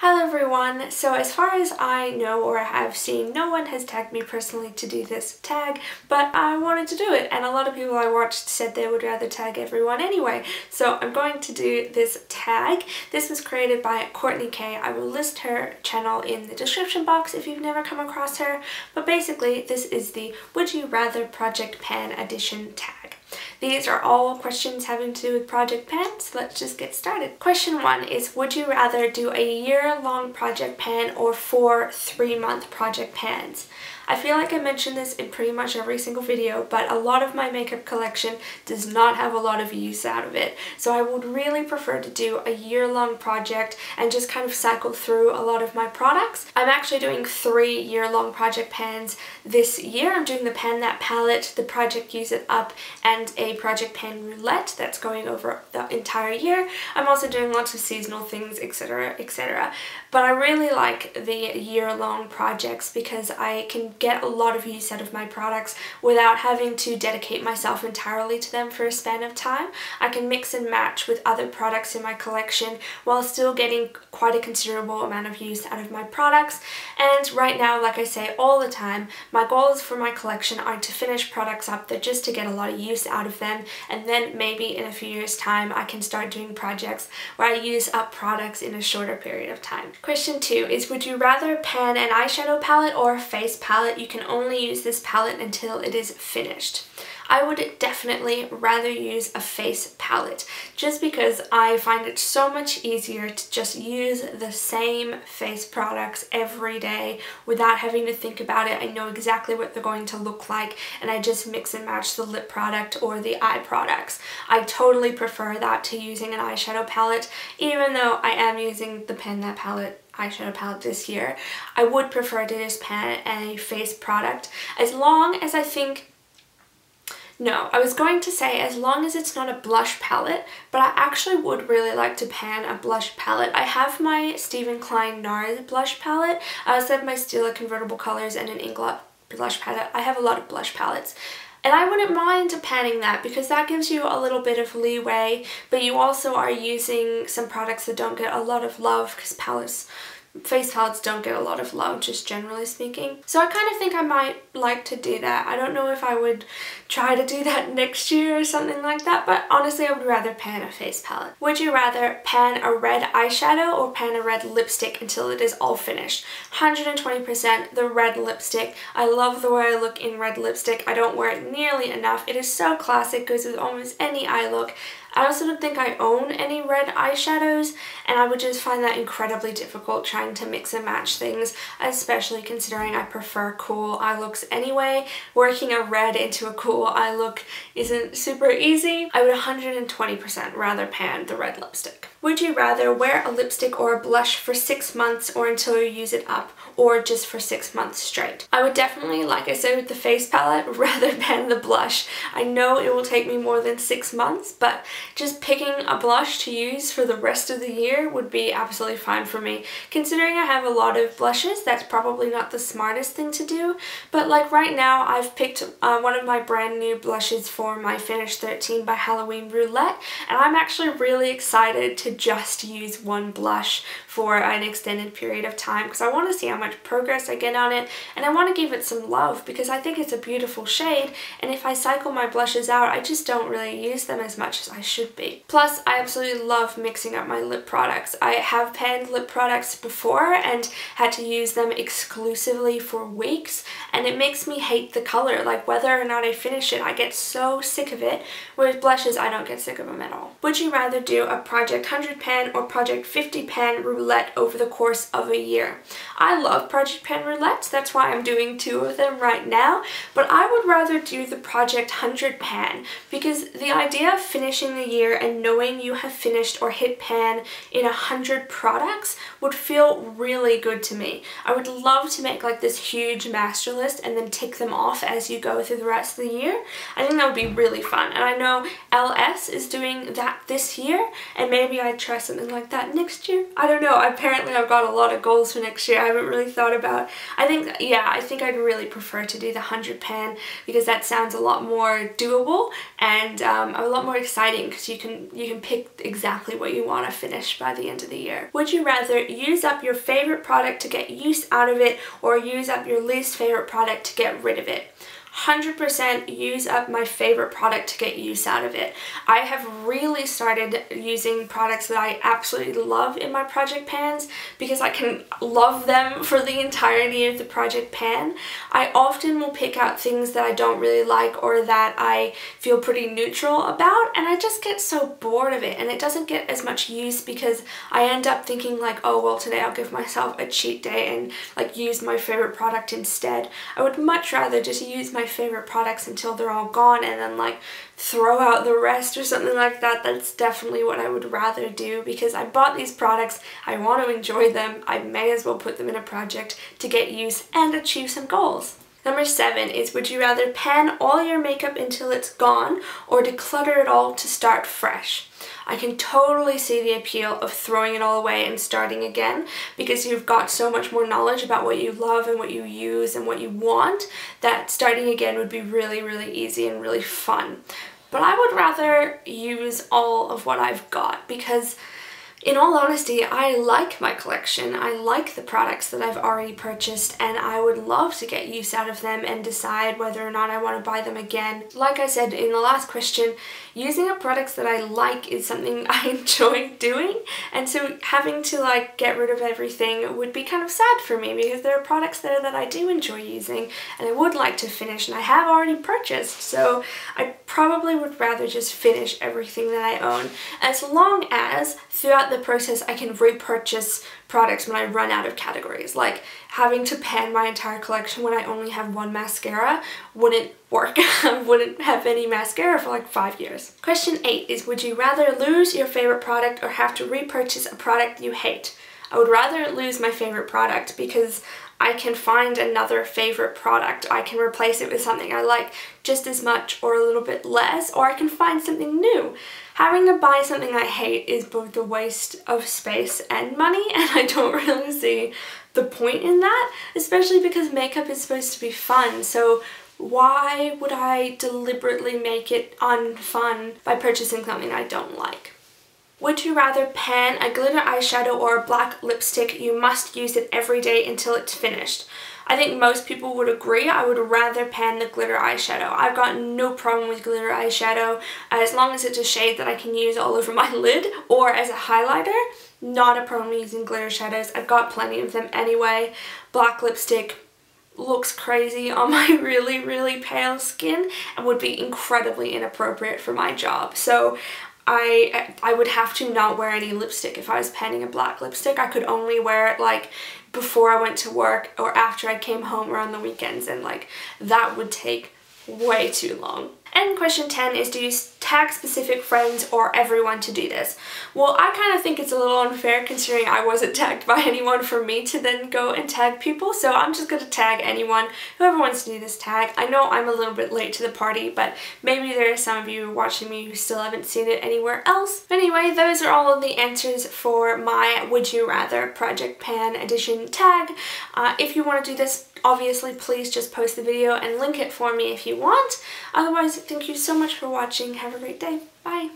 Hello everyone, so as far as I know or have seen, no one has tagged me personally to do this tag, but I wanted to do it and a lot of people I watched said they would rather tag everyone anyway, so I'm going to do this tag. This was created by Courtney K. I will list her channel in the description box if you've never come across her, but basically this is the Would You Rather Project Pan Edition tag. These are all questions having to do with Project Pan, so let's just get started. Question 1 is, would you rather do a year-long Project Pan or 4 3-month Project Pans? I feel like I mentioned this in pretty much every single video, but a lot of my makeup collection does not have a lot of use out of it. So I would really prefer to do a year-long project and just kind of cycle through a lot of my products. I'm actually doing 3 year-long Project Pans this year. I'm doing the Pan That palette, the Project Use It Up, and a Project Pan Roulette that's going over the entire year. I'm also doing lots of seasonal things, etc, etc. But I really like the year-long projects because I can get a lot of use out of my products without having to dedicate myself entirely to them for a span of time. I can mix and match with other products in my collection while still getting quite a considerable amount of use out of my products. And right now, like I say all the time, my goals for my collection are to finish products up that just to get a lot of use out of them, and then maybe in a few years time I can start doing projects where I use up products in a shorter period of time. Question 2 is, would you rather pan an eyeshadow palette or a face palette? You can only use this palette until it is finished. I would definitely rather use a face palette just because I find it so much easier to just use the same face products every day without having to think about it. I know exactly what they're going to look like and I just mix and match the lip product or the eye products. I totally prefer that to using an eyeshadow palette, even though I am using the Pan That palette eyeshadow palette this year. I would prefer to just pan a face product as long as I was going to say as long as it's not a blush palette, but I actually would really like to pan a blush palette. I have my Stephen Klein NARS blush palette. I also have my Stila Convertible Colors and an Inglot blush palette. I have a lot of blush palettes. And I wouldn't mind panning that because that gives you a little bit of leeway, but you also are using some products that don't get a lot of love because face palettes don't get a lot of love, just generally speaking. So I kind of think I might like to do that. I don't know if I would try to do that next year or something like that, but honestly I would rather pan a face palette. Would you rather pan a red eyeshadow or pan a red lipstick until it is all finished? 120% the red lipstick. I love the way I look in red lipstick. I don't wear it nearly enough. It is so classic, goes with almost any eye look. I also don't think I own any red eyeshadows, and I would just find that incredibly difficult trying to mix and match things, especially considering I prefer cool eye looks anyway. Working a red into a cool eye look isn't super easy. I would 120% rather pan the red lipstick. Would you rather wear a lipstick or a blush for 6 months or until you use it up, or just for 6 months straight? I would definitely, like I said with the face palette, rather pan the blush. I know it will take me more than 6 months, but just picking a blush to use for the rest of the year would be absolutely fine for me. Considering I have a lot of blushes, that's probably not the smartest thing to do, but like right now I've picked one of my brand new blushes for my Finish 13 by Halloween Roulette, and I'm actually really excited to just use one blush for an extended period of time because I want to see how much progress I get on it, and I want to give it some love because I think it's a beautiful shade, and if I cycle my blushes out I just don't really use them as much as I should be. Plus I absolutely love mixing up my lip products. I have panned lip products before and had to use them exclusively for weeks, and it makes me hate the color. Like whether or not I finish it I get so sick of it, whereas blushes I don't get sick of them at all. Would you rather do a Project 100 pan or Project 50 pan roulette over the course of a year? I love Project Pan roulettes, that's why I'm doing 2 of them right now, but I would rather do the Project 100 pan because the idea of finishing the year and knowing you have finished or hit pan in 100 products would feel really good to me. I would love to make like this huge master list and then tick them off as you go through the rest of the year. I think that would be really fun, and I know LS is doing that this year, and maybe I'd try something like that next year. I don't know. know. Apparently I've got a lot of goals for next year I haven't really thought about. I think I'd really prefer to do the 100 pan because that sounds a lot more doable and a lot more exciting because you can pick exactly what you want to finish by the end of the year. Would you rather use up your favorite product to get use out of it or use up your least favorite product to get rid of it? 100% use up my favorite product to get use out of it. I have really started using products that I absolutely love in my project pans because I can love them for the entirety of the project pan. I often will pick out things that I don't really like or that I feel pretty neutral about, and I just get so bored of it and it doesn't get as much use because I end up thinking like, oh well, today I'll give myself a cheat day and like use my favorite product instead. I would much rather just use my favorite products until they're all gone and then like throw out the rest or something like that. That's definitely what I would rather do because I bought these products, I want to enjoy them, I may as well put them in a project to get use and achieve some goals. Number 7 is, would you rather pan all your makeup until it's gone or declutter it all to start fresh? I can totally see the appeal of throwing it all away and starting again because you've got so much more knowledge about what you love and what you use and what you want that starting again would be really, really easy and really fun. But I would rather use all of what I've got because in all honesty, I like my collection. I like the products that I've already purchased and I would love to get use out of them and decide whether or not I want to buy them again. Like I said in the last question, using up products that I like is something I enjoy doing, and so having to like get rid of everything would be kind of sad for me because there are products there that I do enjoy using and I would like to finish and I have already purchased, so I probably would rather just finish everything that I own as long as throughout the process I can repurchase products when I run out of categories. Like having to pan my entire collection when I only have one mascara wouldn't work. I wouldn't have any mascara for like 5 years. Question 8 is, would you rather lose your favorite product or have to repurchase a product you hate? I would rather lose my favorite product because I can find another favorite product. I can replace it with something I like just as much or a little bit less, or I can find something new. Having to buy something I hate is both a waste of space and money, and I don't really see the point in that, especially because makeup is supposed to be fun, so why would I deliberately make it unfun by purchasing something I don't like? Would you rather pan a glitter eyeshadow or a black lipstick? You must use it every day until it's finished. I think most people would agree I would rather pan the glitter eyeshadow. I've got no problem with glitter eyeshadow as long as it's a shade that I can use all over my lid or as a highlighter. Not a problem using glitter shadows. I've got plenty of them anyway. Black lipstick looks crazy on my really, really pale skin and would be incredibly inappropriate for my job. So I would have to not wear any lipstick if I was panning a black lipstick. I could only wear it like before I went to work or after I came home or on the weekends, and like that would take way too long. And question 10 is, do you tag specific friends or everyone to do this? Well, I kind of think it's a little unfair considering I wasn't tagged by anyone for me to then go and tag people, so I'm just going to tag anyone, whoever wants to do this tag. I know I'm a little bit late to the party, but maybe there are some of you watching me who still haven't seen it anywhere else. Anyway, those are all of the answers for my Would You Rather Project Pan Edition tag. If you want to do this, obviously please just post the video and link it for me if you want. Otherwise, thank you so much for watching. Have a great day. Bye.